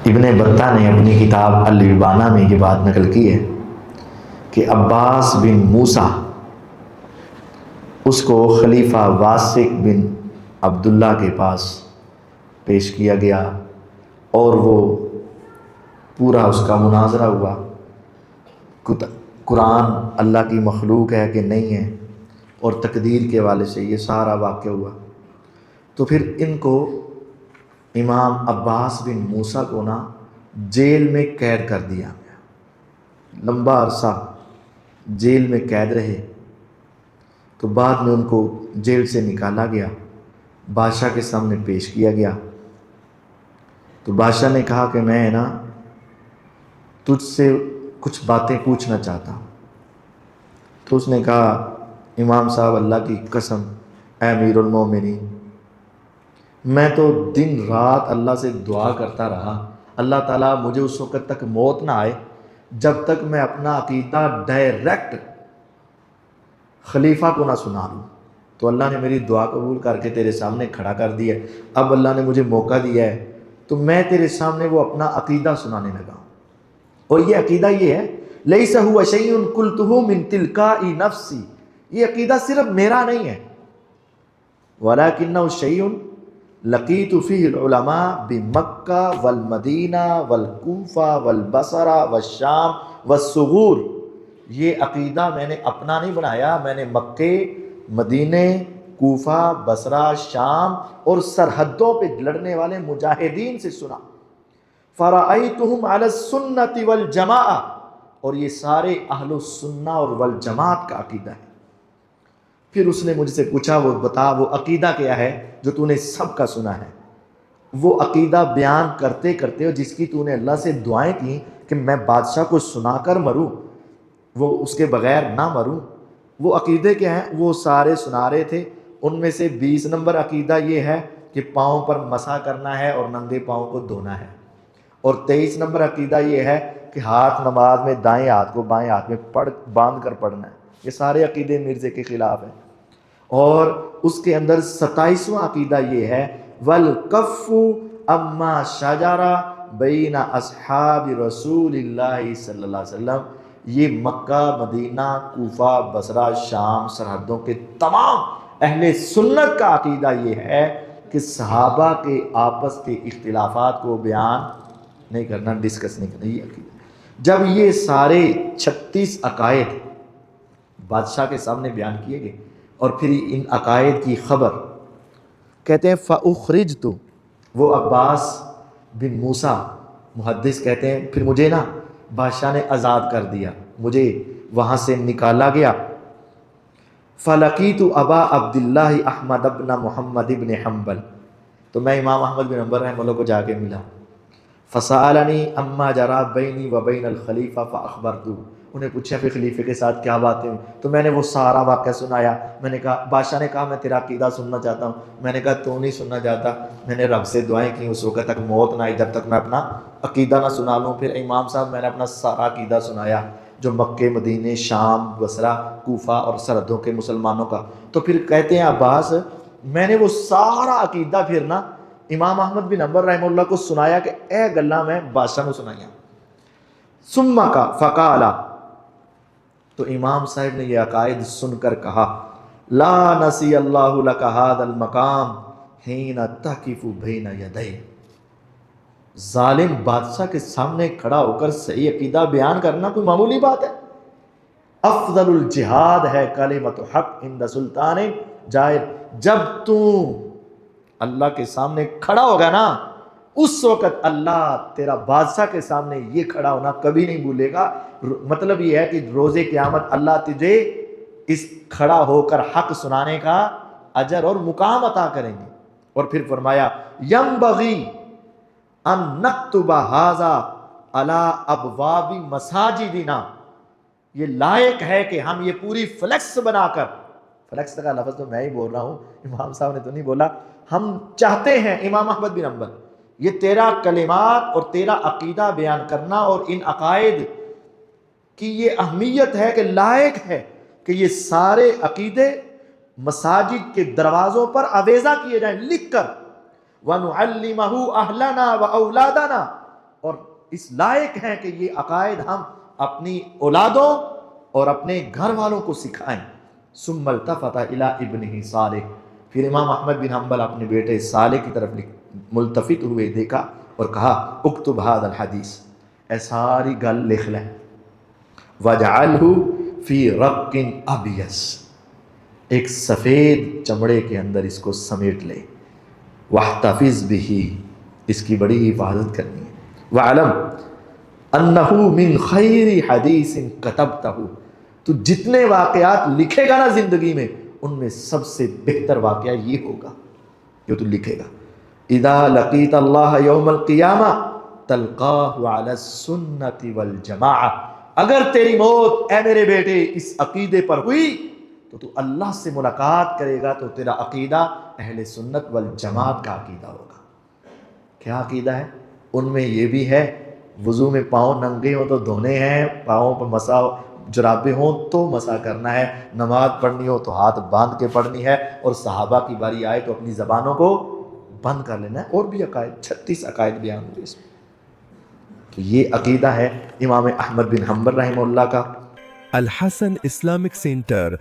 ابن بطہ نے اپنی کتاب الابانہ میں یہ بات نقل کی ہے کہ عباس بن موسیٰ اس کو خلیفہ واسق بن عبداللہ کے پاس پیش کیا گیا اور وہ پورا اس کا مناظرہ ہوا، قرآن اللہ کی مخلوق ہے کہ نہیں ہے، اور تقدیر کے حوالے سے یہ سارا واقعہ ہوا۔ تو پھر ان کو امام عباس بن موسیٰ کو جیل میں قید کر دیا گیا، لمبا عرصہ جیل میں قید رہے۔ تو بعد میں ان کو جیل سے نکالا گیا، بادشاہ کے سامنے پیش کیا گیا۔ تو بادشاہ نے کہا کہ میں تجھ سے کچھ باتیں پوچھنا چاہتا ہوں۔ تو اس نے کہا امام صاحب اللہ کی قسم اے امیر المومنین، میں تو دن رات اللہ سے دعا کرتا رہا اللہ تعالیٰ مجھے اس وقت تک موت نہ آئے جب تک میں اپنا عقیدہ ڈائریکٹ خلیفہ کو نہ سنا لوں۔ تو اللہ نے میری دعا قبول کر کے تیرے سامنے کھڑا کر دیا ہے، اب اللہ نے مجھے موقع دیا ہے تو میں تیرے سامنے وہ اپنا عقیدہ سنانے لگا ہوں۔ اور یہ عقیدہ یہ ہے لیس هو شیء قلته من تلقاء نفسی، یہ عقیدہ صرف میرا نہیں ہے، ولکنہ شیء لقیت فیہ العلماء بمکہ والمدینہ والکوفہ والبصرہ والشام والثغور، یہ عقیدہ میں نے اپنا نہیں بنایا، میں نے مکے، مدینے، کوفہ، بصرہ، شام اور سرحدوں پہ لڑنے والے مجاہدین سے سنا۔ فرأیتہم علی السنۃ والجماعہ، اور یہ سارے اہل السنہ اور والجماعت کا عقیدہ ہے۔ پھر اس نے مجھ سے پوچھا وہ بتا وہ عقیدہ کیا ہے جو تو نے سب کا سنا ہے؟ وہ عقیدہ بیان کرتے کرتے اور جس کی تو نے اللہ سے دعائیں کی کہ میں بادشاہ کو سنا کر مروں، وہ اس کے بغیر نہ مروں، وہ عقیدے کیا ہیں وہ سارے سنا رہے تھے۔ ان میں سے 20 نمبر عقیدہ یہ ہے کہ پاؤں پر مسح کرنا ہے اور ننگے پاؤں کو دھونا ہے، اور 23 نمبر عقیدہ یہ ہے کہ ہاتھ نماز میں دائیں ہاتھ کو بائیں ہاتھ میں باندھ کر پڑھنا ہے۔ یہ سارے عقیدے مرزے کے خلاف ہیں۔ اور اس کے اندر 27واں عقیدہ یہ ہے والکف اما شجر بین اصحاب رسول اللہ صلی اللہ علیہ وسلم، یہ مکہ، مدینہ، کوفہ، بصرہ، شام سرحدوں کے تمام اہل سنت کا عقیدہ یہ ہے کہ صحابہ کے آپس کے اختلافات کو بیان نہیں کرنا، ڈسکس نہیں کرنا، یہ عقیدہ۔ جب یہ سارے 36 عقائد بادشاہ کے سامنے بیان کیے گئے اور پھر ان عقائد کی خبر، کہتے ہیں فَأُخْرِجْتُ، وہ عباس بن موسیٰ محدث کہتے ہیں پھر مجھے بادشاہ نے آزاد کر دیا، مجھے وہاں سے نکالا گیا۔ فَلَقِيتُ أَبَا عَبْدِ اللَّهِ أَحْمَدَ بْنَ مُحَمَّدِ بْنِ حنبل، تو میں امام احمد بن حنبل رحمہ اللہ کو جا کے ملا۔ فَسَأَلَنِي أَمَّا جَرَى بَيْنِي وَبَيْنَ الْخَلِيفَةِ فَأَخْبَرْتُهُ، انہیں پوچھا پھر خلیفے کے ساتھ کیا باتیں ہوئی، تو میں نے وہ سارا واقعہ سنایا۔ میں نے کہا بادشاہ نے کہا میں تیرا عقیدہ سننا چاہتا ہوں، میں نے کہا تو نہیں سننا چاہتا، میں نے رب سے دعائیں کی اس وقت تک موت نہ آئی جب تک میں اپنا عقیدہ نہ سنا لوں۔ پھر امام صاحب میں نے اپنا سارا عقیدہ سنایا جو مکے، مدینے، شام، بصرہ، کوفہ اور سرحدوں کے مسلمانوں کا۔ تو پھر کہتے ہیں عباس میں نے وہ سارا عقیدہ پھر امام احمد بن حنبل رحمہ اللہ کو سنایا کہ اے گلہ میں بادشاہ کو سنایا۔ ثم کا فقالا، تو امام صاحب نے یہ عقائد سن کر کہا لا نسی اللہ لک ھذا المقام حین تقف بین یدیہ، ظالم بادشاہ کے سامنے کھڑا ہو کر صحیح عقیدہ بیان کرنا کوئی معمولی بات ہے؟ افضل الجہاد ہے کلمۃ حق عند سلطان جائر، جب تو اللہ کے سامنے کھڑا ہوگا اس وقت اللہ تیرا بادشاہ کے سامنے یہ کھڑا ہونا کبھی نہیں بھولے گا۔ مطلب یہ ہے کہ روز قیامت اللہ تجھے اس کھڑا ہو کر حق سنانے کا اجر اور مقام عطا کریں گے۔ اور پھر فرمایا ینبغی ان نکتب ھذا علی ابواب مساجدنا، یہ لائق ہے کہ ہم یہ پوری فلیکس بنا کر، فلیکس کا لفظ تو میں ہی بول رہا ہوں، امام صاحب نے تو نہیں بولا، ہم چاہتے ہیں امام احمد بن حنبل یہ تیرا کلمات اور تیرا عقیدہ بیان کرنا اور ان عقائد کی یہ اہمیت ہے کہ لائق ہے کہ یہ سارے عقیدے مساجد کے دروازوں پر آویزہ کیے جائیں لکھ کر، وَنُعَلِّمَهُ أَهْلَنَا وَأَوْلَادَنَا، اور اس لائق ہیں کہ یہ عقائد ہم اپنی اولادوں اور اپنے گھر والوں کو سکھائیں۔ ثم التفت الی ابنہ صالح، پھر امام احمد بن حنبل اپنے بیٹے صالح کی طرف ملتفت ہوئے، دیکھا اور کہا اکتب ھذا الحدیث، اے ساری گل لکھ لیں، وجعلہ فی رق ابیض، ایک سفید چمڑے کے اندر اس کو سمیٹ لے، واحتفظ بہ، اس کی بڑی حفاظت کرنی ہے، وعلم انہ من خیر حدیث کتبتہ، تو جتنے واقعات لکھے گا نا زندگی میں، ان میں سب سے بہتر واقعہ یہ ہوگا جو تو لکھے گا، اذا لقیت اللہ یوم القیامہ تلقاہ علی السنۃ والجماعہ، اگر تیری موت اے میرے بیٹے اس عقیدے پر ہوئی تو تو اللہ سے ملاقات کرے گا تو تیرا عقیدہ اہل سنت والجماعت کا عقیدہ ہوگا۔ کیا عقیدہ ہے؟ ان میں یہ بھی ہے وضو میں پاؤں ننگے ہوں تو دھونے ہیں، پاؤں پر مسا جرابے ہوں تو مسا کرنا ہے، نماز پڑھنی ہو تو ہاتھ باندھ کے پڑھنی ہے، اور صحابہ کی باری آئے تو اپنی زبانوں کو بند کر لینا ہے۔ اور بھی عقائد 36 عقائد بیان ہوئے اس میں۔ تو یہ عقیدہ ہے امام احمد بن حنبل رحمہ اللہ کا۔ الحسن اسلامک سینٹر